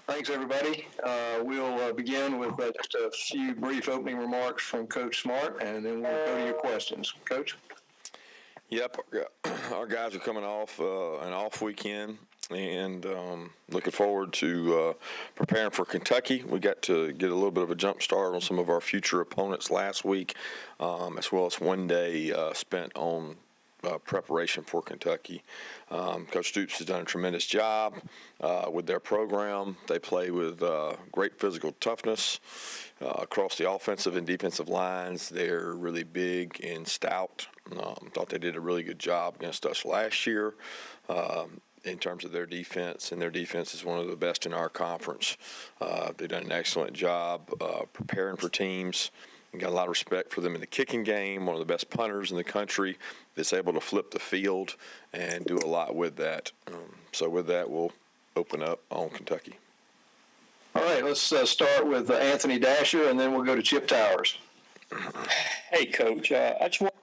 Thanks, everybody. We'll begin with just a few brief opening remarks from Coach Smart, and then we'll go to your questions. Coach? Yep, our guys are coming off an off weekend and looking forward to preparing for Kentucky. We got to get a little bit of a jump start on some of our future opponents last week, as well as one day spent on preparation for Kentucky. Coach Stoops has done a tremendous job with their program. They play with great physical toughness across the offensive and defensive lines. They're really big and stout. Thought they did a really good job against us last year in terms of their defense, and their defense is one of the best in our conference. They've done an excellent job preparing for teams. We got a lot of respect for them in the kicking game, one of the best punters in the country that's able to flip the field and do a lot with that. So with that, we'll open up on Kentucky. All right, let's start with Anthony Dasher, and then we'll go to Chip Towers. Hey, Coach. I just want.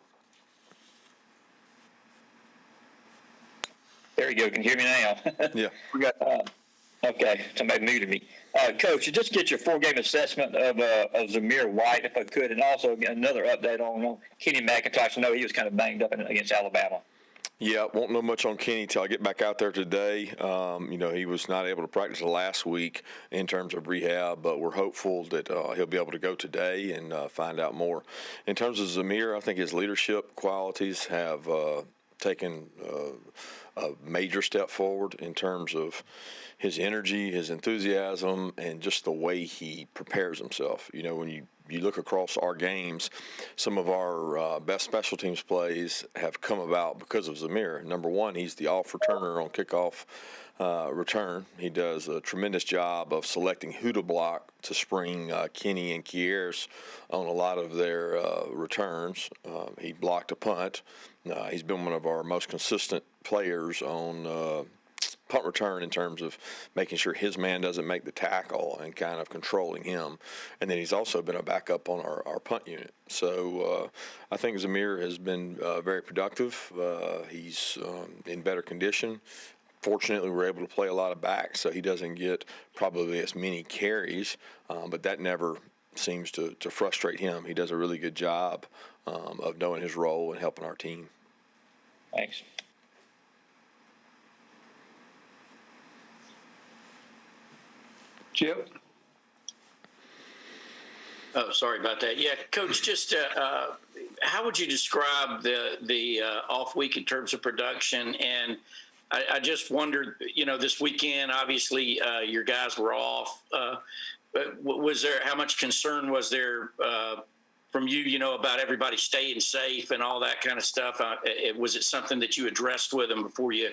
There you go. Can you hear me now? Yeah. We got. Okay, somebody muted me. Coach, just get your four-game assessment of Zamir White, if I could, and also another update on Kenny McIntosh. I know he was kind of banged up against Alabama. Yeah, won't know much on Kenny till I get back out there today. He was not able to practice last week in terms of rehab, but we're hopeful that he'll be able to go today and find out more. In terms of Zamir, I think his leadership qualities have taken a major step forward in terms of his energy, his enthusiasm, and just the way he prepares himself. You know, when you look across our games, some of our best special teams plays have come about because of Zamir. Number one, he's the off returner on kickoff return. He does a tremendous job of selecting who to block to spring Kenny and Kier's on a lot of their returns. He blocked a punt. He's been one of our most consistent players on punt return in terms of making sure his man doesn't make the tackle and kind of controlling him. And then he's also been a backup on our punt unit. So I think Zamir has been very productive. He's in better condition. Fortunately, we're able to play a lot of backs, so he doesn't get probably as many carries, but that never seems to frustrate him. He does a really good job of knowing his role and helping our team. Thanks. Chip? Oh, sorry about that. Yeah, Coach, just how would you describe the off week in terms of production? And I just wondered, this weekend, obviously, your guys were off. But was there, how much concern was there from you, about everybody staying safe and all that kind of stuff? Was it something that you addressed with them before you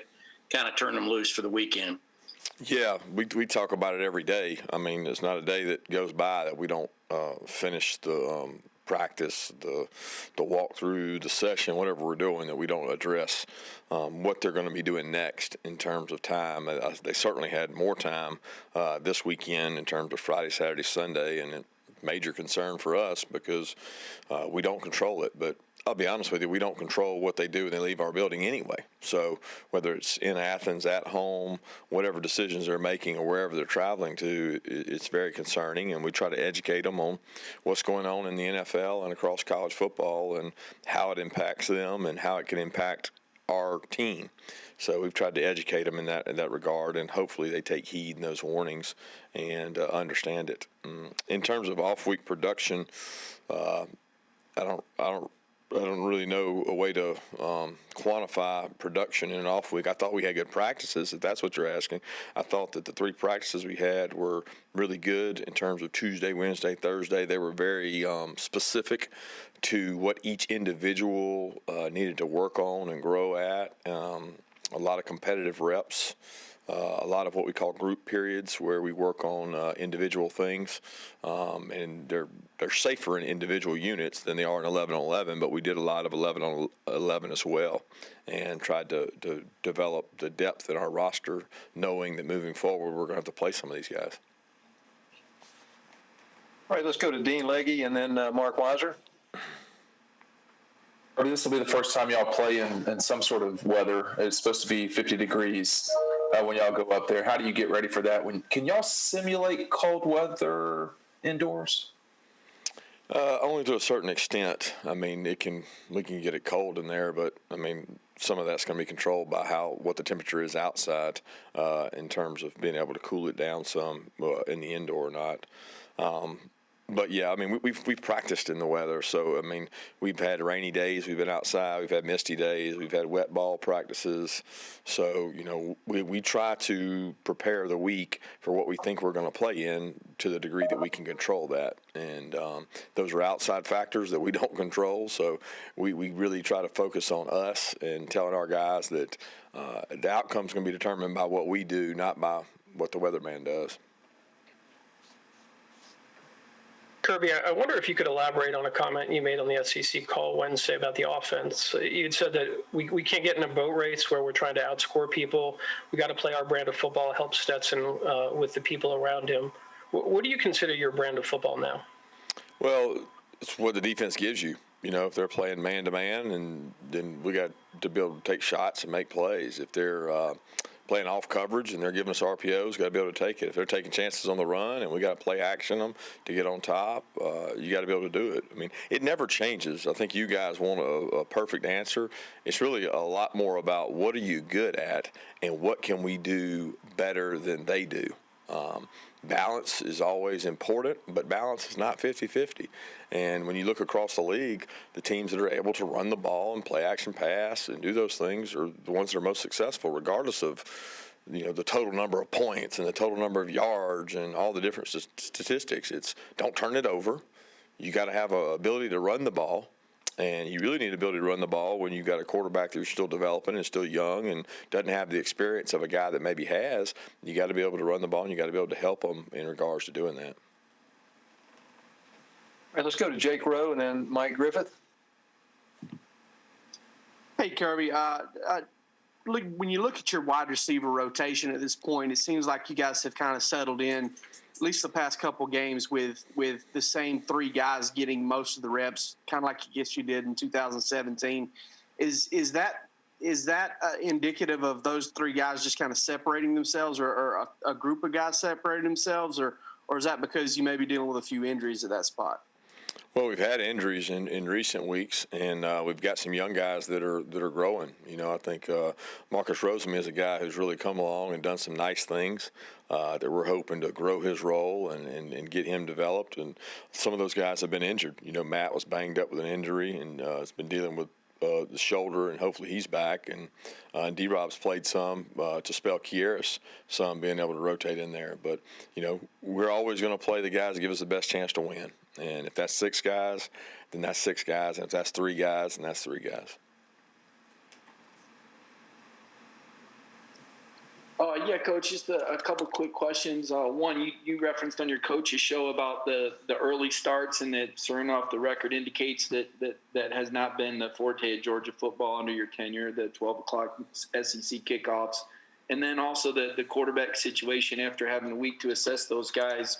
kind of turned them loose for the weekend? Yeah, we talk about it every day. I mean, there's not a day that goes by that we don't finish the practice, the walk through, the session, whatever we're doing, that we don't address what they're going to be doing next in terms of time. They certainly had more time this weekend in terms of Friday, Saturday, Sunday, and major concern for us because we don't control it. But I'll be honest with you, we don't control what they do when they leave our building anyway. So whether it's in Athens, at home, whatever decisions they're making or wherever they're traveling to, it's very concerning, and we try to educate them on what's going on in the NFL and across college football and how it impacts them and how it can impact our team. So we've tried to educate them in that regard, and hopefully they take heed in those warnings and understand it. In terms of off-week production, I don't really know a way to quantify production in an off week. I thought we had good practices, if that's what you're asking. I thought that the three practices we had were really good in terms of Tuesday, Wednesday, Thursday. They were very specific to what each individual needed to work on and grow at. A lot of competitive reps. A lot of what we call group periods where we work on individual things, and they're safer in individual units than they are in 11-on-11, but we did a lot of 11-on-11 as well and tried to develop the depth in our roster, knowing that moving forward we're going to have to play some of these guys. All right, let's go to Dean Legge and then Mark Weiser. This will be the first time y'all play in some sort of weather. It's supposed to be 50 degrees. when y'all go up there? How do you get ready for that? Can y'all simulate cold weather indoors? Only to a certain extent. I mean, we can get it cold in there, but I mean, some of that's going to be controlled by what the temperature is outside, in terms of being able to cool it down some in the indoor or not. But yeah, I mean, we've practiced in the weather. So I mean, we've had rainy days, we've been outside, we've had misty days, we've had wet ball practices. So we try to prepare the week for what we think we're going to play in to the degree that we can control that. And those are outside factors that we don't control. So we really try to focus on us and telling our guys that the outcome's going to be determined by what we do, not by what the weatherman does. Kirby, I wonder if you could elaborate on a comment you made on the SEC call Wednesday about the offense. You'd said that we can't get in a boat race where we're trying to outscore people. We got to play our brand of football, help Stetson with the people around him. What do you consider your brand of football now? Well, it's what the defense gives you. If they're playing man-to-man, and then we got to be able to take shots and make plays. If they're playing off coverage and they're giving us RPOs, got to be able to take it. If they're taking chances on the run and we got to play action them to get on top, you got to be able to do it. I mean, it never changes. I think you guys want a perfect answer. It's really a lot more about what are you good at and what can we do better than they do. Balance is always important, but balance is not 50-50. And when you look across the league, the teams that are able to run the ball and play action pass and do those things are the ones that are most successful, regardless of the total number of points and the total number of yards and all the different statistics. It's don't turn it over. You got to have an ability to run the ball. And you really need the ability to run the ball when you've got a quarterback that's still developing and still young and doesn't have the experience of a guy that maybe has. You got to be able to run the ball, and you got to be able to help them in regards to doing that. All right, let's go to Jake Rowe and then Mike Griffith. Hey, Kirby. When you look at your wide receiver rotation at this point, it seems like you guys have kind of settled in, at least the past couple games, with the same three guys getting most of the reps, kind of like I guess you did in 2017. Is that indicative of those three guys just kind of separating themselves, or a group of guys separating themselves, or is that because you may be dealing with a few injuries at that spot? Well, we've had injuries in recent weeks, and we've got some young guys that are growing. I think Marcus Roseman is a guy who's really come along and done some nice things that we're hoping to grow his role and get him developed. And some of those guys have been injured. Matt was banged up with an injury and has been dealing with the shoulder, and hopefully he's back. And D-Rob's played some to spell Kieris, some being able to rotate in there. But, we're always going to play the guys that give us the best chance to win. And if that's 6 guys, then that's 6 guys. And if that's 3 guys, then that's 3 guys. Yeah, Coach, just a couple quick questions. One, you referenced on your coach's show about the early starts, and that certain off the record indicates that has not been the forte of Georgia football under your tenure, the 12 o'clock SEC kickoffs. And then also the quarterback situation after having a week to assess those guys.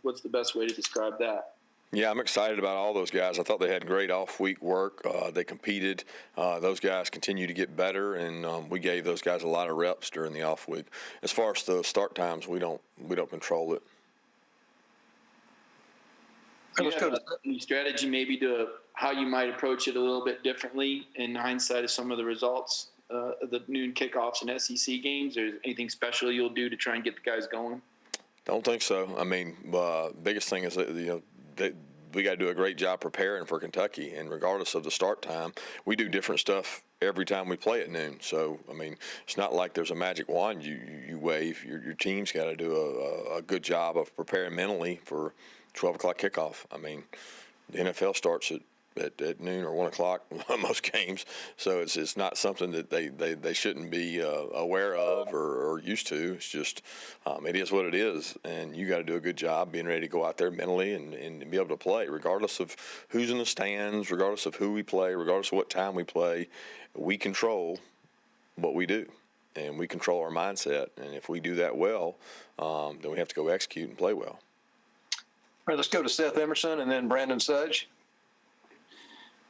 What's the best way to describe that? Yeah, I'm excited about all those guys. I thought they had great off-week work. They competed. Those guys continue to get better, and we gave those guys a lot of reps during the off-week. As far as the start times, we don't control it. Let's go to any strategy maybe to how you might approach it a little bit differently in hindsight of some of the results of the noon kickoffs and SEC games? Or anything special you'll do to try and get the guys going? Don't think so. I mean, biggest thing is that, we got to do a great job preparing for Kentucky, and regardless of the start time, we do different stuff every time we play at noon. So, I mean, it's not like there's a magic wand you wave. Your team's got to do a good job of preparing mentally for 12 o'clock kickoff. I mean, the NFL starts at noon or 1 o'clock most games, so it's not something that they shouldn't be aware of or used to. It's just it is what it is, and you got to do a good job being ready to go out there mentally and be able to play, regardless of who's in the stands, regardless of who we play, regardless of what time we play. We control what we do, and we control our mindset, and if we do that well, then we have to go execute and play well. All right, let's go to Seth Emerson and then Brandon Sudge.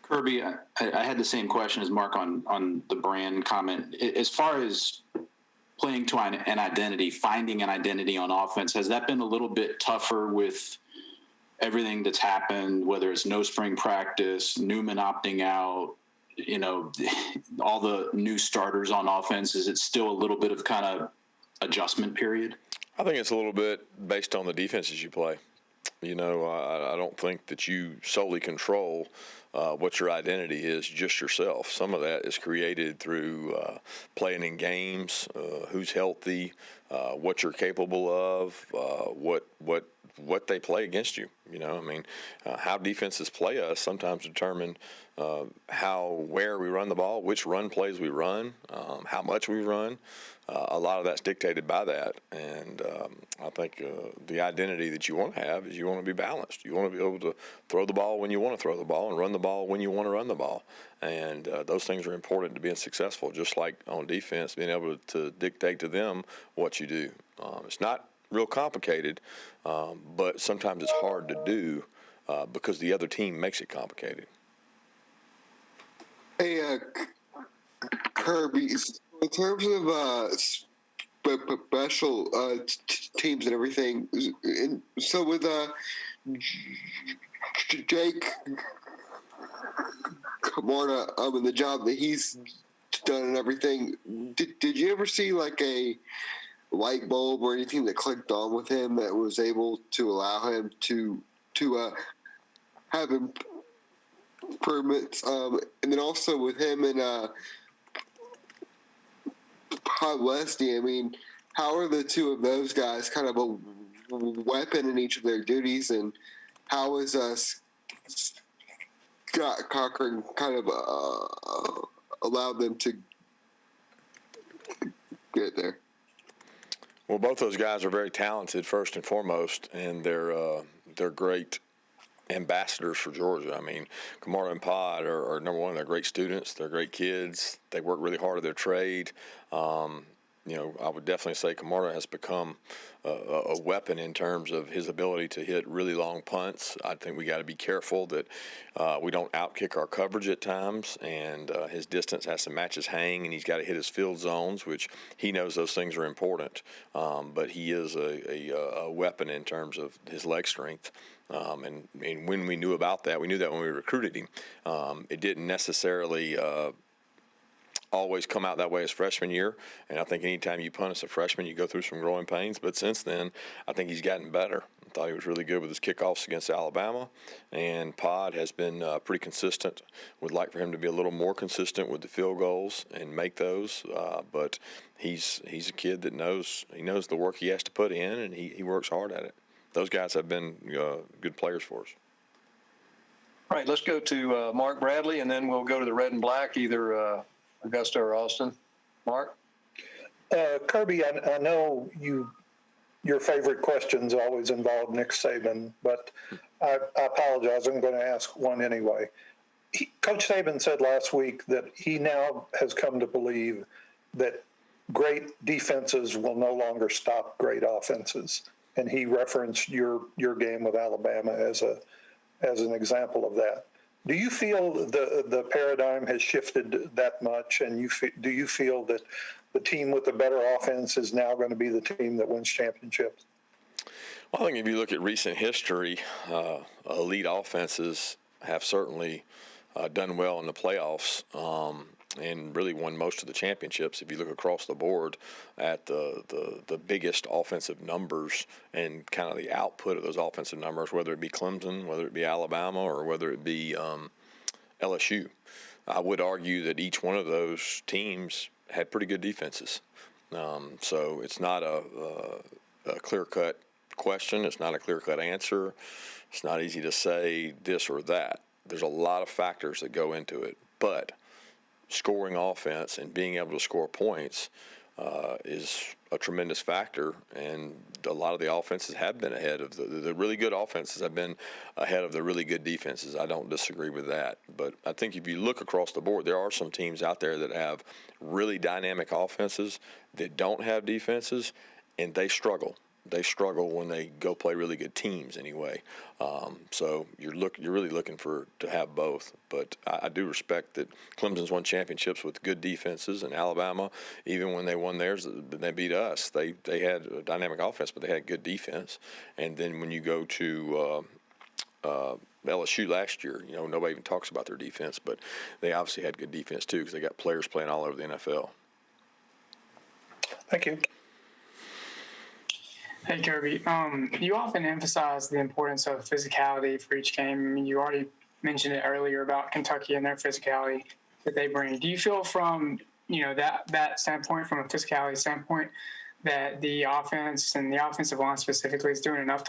Kirby, I had the same question as Mark on the brand comment. As far as playing to an identity, finding an identity on offense. Has that been a little bit tougher with everything that's happened, whether it's no spring practice, Newman opting out, all the new starters on offense? Is it still a little bit of kind of adjustment period? I think it's a little bit based on the defenses you play. I don't think that you solely control what your identity is, just yourself. Some of that is created through playing in games, who's healthy, what you're capable of, what they play against you. How defenses play us sometimes determine where we run the ball, which run plays we run, how much we run. A lot of that's dictated by that, and I think the identity that you want to have is you want to be balanced. You want to be able to throw the ball when you want to throw the ball and run the ball when you want to run the ball, and those things are important to being successful. Just like on defense, being able to dictate to them what you do. It's not real complicated, but sometimes it's hard to do because the other team makes it complicated. Hey, Kirby, in terms of special teams and everything, and so with Jake Fromm and the job that he's done and everything, did you ever see like a light bulb or anything that clicked on with him that was able to allow him to have improvements? And then also with him and Westy, how are the two of those guys kind of a weapon in each of their duties, and how is Scott Cochran kind of allowed them to get there? Well, both those guys are very talented, first and foremost, and they're great ambassadors for Georgia. Kamara and Pod are number one. They're great students. They're great kids. They work really hard at their trade. I would definitely say Kamara has become a weapon in terms of his ability to hit really long punts. I think we got to be careful that we don't outkick our coverage at times, and his distance has to match his hang, and he's got to hit his field zones, which he knows those things are important. But he is a weapon in terms of his leg strength. And when we knew about that, we knew that when we recruited him. It didn't necessarily always come out that way as freshman year, and I think anytime you punt as a freshman, you go through some growing pains. But since then, I think he's gotten better. I thought he was really good with his kickoffs against Alabama, and Pod has been pretty consistent. Would like for him to be a little more consistent with the field goals and make those, but he's a kid that knows the work he has to put in, and he works hard at it. Those guys have been good players for us. All right, let's go to Mark Bradley, and then we'll go to the red and black, either Augusta or Austin. Mark? Kirby, I know your favorite questions always involve Nick Saban, but I apologize. I'm going to ask one anyway. Coach Saban said last week that he now has come to believe that great defenses will no longer stop great offenses, and he referenced your game with Alabama as an example of that. Do you feel the paradigm has shifted that much, and do you feel that the team with the better offense is now going to be the team that wins championships? Well, I think if you look at recent history, elite offenses have certainly done well in the playoffs and really won most of the championships. If you look across the board at the biggest offensive numbers and kind of the output of those offensive numbers, whether it be Clemson, whether it be Alabama, or whether it be LSU, I would argue that each one of those teams had pretty good defenses. So it's not a clear-cut question. It's not a clear-cut answer. It's not easy to say this or that. There's a lot of factors that go into it, but scoring offense and being able to score points is a tremendous factor, and a lot of the offenses have been ahead of the really good offenses have been ahead of the really good defenses. I don't disagree with that, but I think if you look across the board, there are some teams out there that have really dynamic offenses that don't have defenses, and they struggle. they struggle when they go play really good teams anyway. So you're really looking to have both. But I do respect that Clemson's won championships with good defenses, and Alabama, even when they won theirs, they beat us. They had a dynamic offense, but they had good defense. And then when you go to LSU last year, nobody even talks about their defense, but they obviously had good defense too because they got players playing all over the NFL. Thank you. Hey, Kirby. You often emphasize the importance of physicality for each game. I mean, you already mentioned it earlier about Kentucky and their physicality that they bring. Do you feel from, that standpoint, from a physicality standpoint, that the offense and the offensive line specifically is doing enough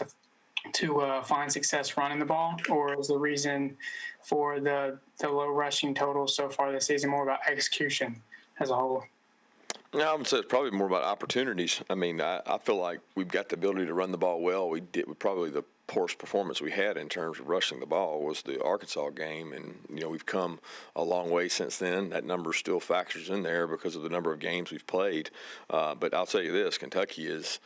to find success running the ball? Or is the reason for the low rushing totals so far this season more about execution as a whole? No, I would say it's probably more about opportunities. I mean, I feel like we've got the ability to run the ball well. We probably the poorest performance we had in terms of rushing the ball was the Arkansas game, and we've come a long way since then. That number still factors in there because of the number of games we've played. But I'll tell you this: Kentucky is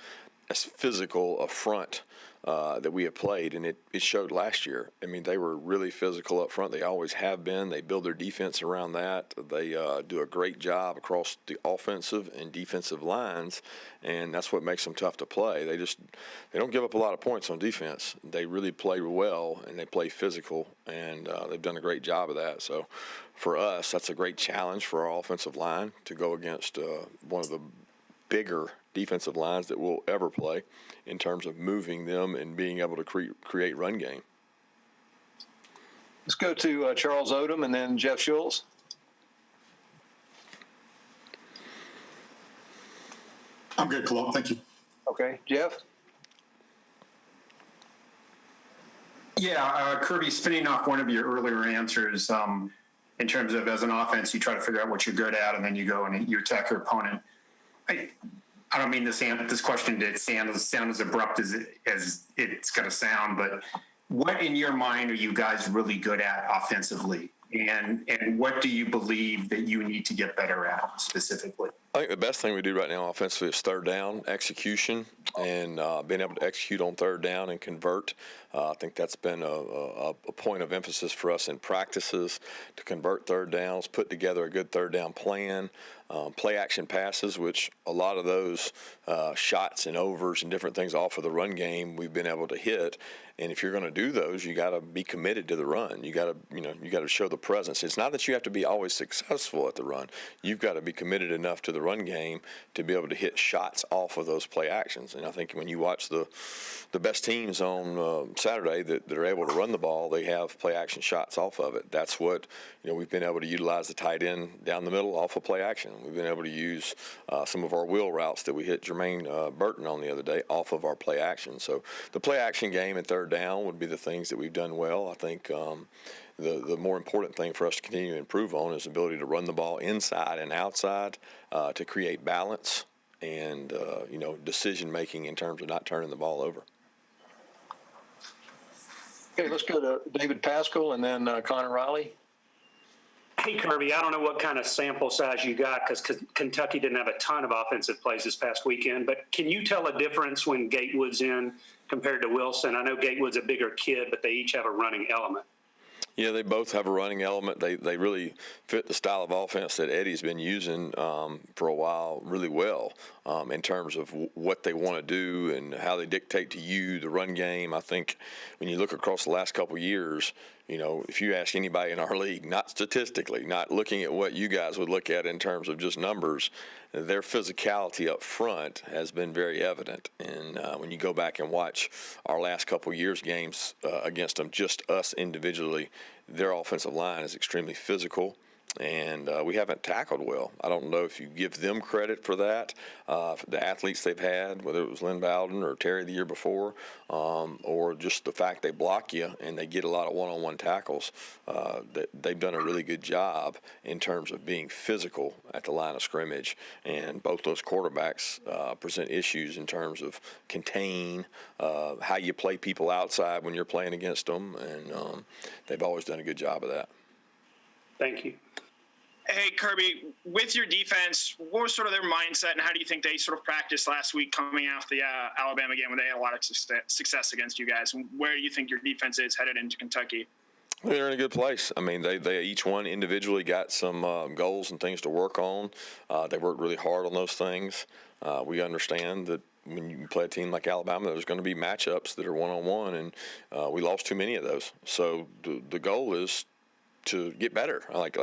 as physical a front that we have played, and it showed last year. I mean, they were really physical up front. They always have been. They build their defense around that. They do a great job across the offensive and defensive lines, and that's what makes them tough to play. They don't give up a lot of points on defense. They really play well, and they play physical, and they've done a great job of that. So for us, that's a great challenge for our offensive line to go against one of the bigger defensive lines that we'll ever play in terms of moving them and being able to create run game. Let's go to Charles Odom and then Jeff Schultz. I'm good, Cologne. Thank you. Okay, Jeff? Yeah, Kirby, spinning off one of your earlier answers, in terms of as an offense, you try to figure out what you're good at, and then you go and you attack your opponent. I don't mean this question to sound as abrupt as it's going to sound, but what in your mind are you guys really good at offensively? And what do you believe that you need to get better at specifically? I think the best thing we do right now offensively is third down execution and being able to execute on third down and convert. I think that's been a point of emphasis for us in practices to convert third downs, put together a good third down plan, play action passes, which a lot of those shots and overs and different things off of the run game we've been able to hit. And if you're going to do those, you got to be committed to the run. You got to show the presence. It's not that you have to be always successful at the run. You've got to be committed enough to the run game to be able to hit shots off of those play actions. And I think when you watch the best teams on Saturday that are able to run the ball, they have play action shots off of it. That's what we've been able to utilize the tight end down the middle off of play action. We've been able to use some of our wheel routes that we hit Jermaine Burton on the other day off of our play action. So the play action game and third down would be the things that we've done well. I think the more important thing for us to continue to improve on is the ability to run the ball inside and outside to create balance and decision making in terms of not turning the ball over. Okay, let's go to David Pascal and then Connor Riley. Hey, Kirby, I don't know what kind of sample size you got because Kentucky didn't have a ton of offensive plays this past weekend, but can you tell a difference when Gatewood's in compared to Wilson? I know Gatewood's a bigger kid, but they each have a running element. Yeah, they both have a running element. They really fit the style of offense that Eddie's been using for a while really well in terms of what they want to do and how they dictate to you the run game. I think when you look across the last couple of years, if you ask anybody in our league, not statistically, not looking at what you guys would look at in terms of just numbers, their physicality up front has been very evident. And when you go back and watch our last couple of years' games against them, just us individually, their offensive line is extremely physical. And we haven't tackled well. I don't know if you give them credit for that, the athletes they've had, whether it was Lynn Bowden or Terry the year before, or just the fact they block you and they get a lot of one-on-one tackles. They've done a really good job in terms of being physical at the line of scrimmage. And both those quarterbacks present issues in terms of contain, how you play people outside when you're playing against them. And they've always done a good job of that. Thank you. Hey, Kirby, with your defense, what was sort of their mindset, and how do you think they sort of practiced last week coming off the Alabama game when they had a lot of success against you guys? And where do you think your defense is headed into Kentucky? They're in a good place. I mean, they each one individually got some goals and things to work on. They worked really hard on those things. We understand that when you play a team like Alabama, there's going to be matchups that are one-on-one, and we lost too many of those. So the goal is to get better. Like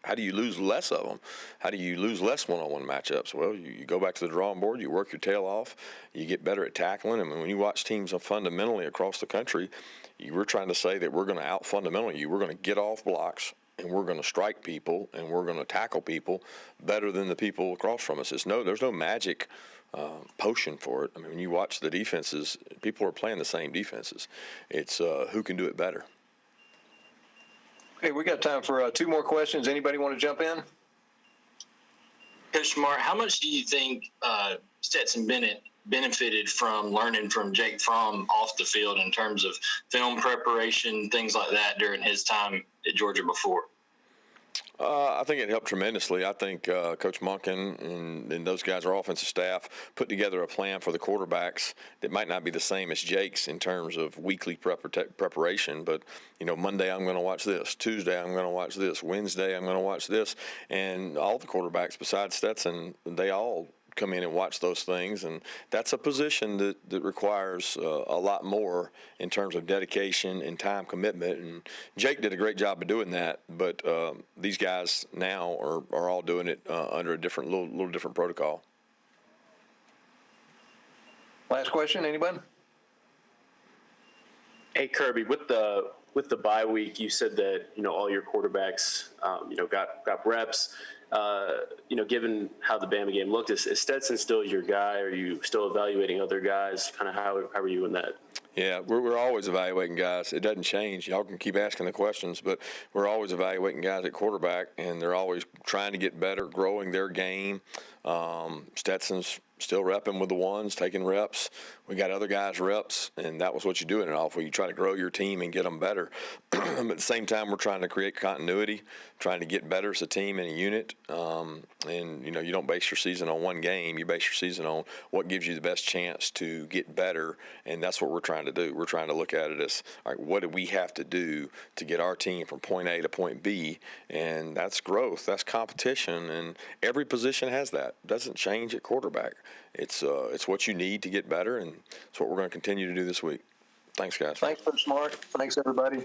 how do you lose less of them? How do you lose less one-on-one matchups? Well, you go back to the drawing board, you work your tail off, you get better at tackling. I mean, when you watch teams fundamentally across the country, we're trying to say that we're going to out-fundamentally you. We're going to get off blocks, and we're going to strike people, and we're going to tackle people better than the people across from us. There's no magic potion for it. I mean, when you watch the defenses, people are playing the same defenses. It's who can do it better. Okay, we got time for 2 more questions. Anybody want to jump in? Coach Smart, how much do you think Stetson Bennett benefited from learning from Jake Fromm off the field in terms of film preparation, things like that during his time at Georgia before? I think it helped tremendously. I think Coach Monken and those guys, our offensive staff, put together a plan for the quarterbacks that might not be the same as Jake's in terms of weekly preparation. But, Monday I'm going to watch this. Tuesday I'm going to watch this. Wednesday I'm going to watch this. And all the quarterbacks besides Stetson, they all come in and watch those things, and that's a position that requires a lot more in terms of dedication and time commitment, and Jake did a great job of doing that, but these guys now are all doing it under a different little different protocol. Last question, anybody? Hey, Kirby, with the bye week, you said that all your quarterbacks got reps. Given how the Bama game looked, is Stetson still your guy? Are you still evaluating other guys? Kind of how are you in that? Yeah, we're always evaluating guys. It doesn't change. Y'all can keep asking the questions, but we're always evaluating guys at quarterback, and they're always trying to get better, growing their game. Stetson's still repping with the ones, taking reps. We got other guys reps, and that was what you do in an off where you try to grow your team and get them better. But at the same time, we're trying to create continuity, trying to get better as a team and a unit. And you don't base your season on one game. You base your season on what gives you the best chance to get better, and that's what we're trying to do. We're trying to look at it as, all right, what do we have to do to get our team from point A to point B? And that's growth. That's competition, and every position has that. It doesn't change at quarterback. It's what you need to get better, and it's what we're going to continue to do this week. Thanks, guys. Thanks, Coach Smart. Thanks, everybody.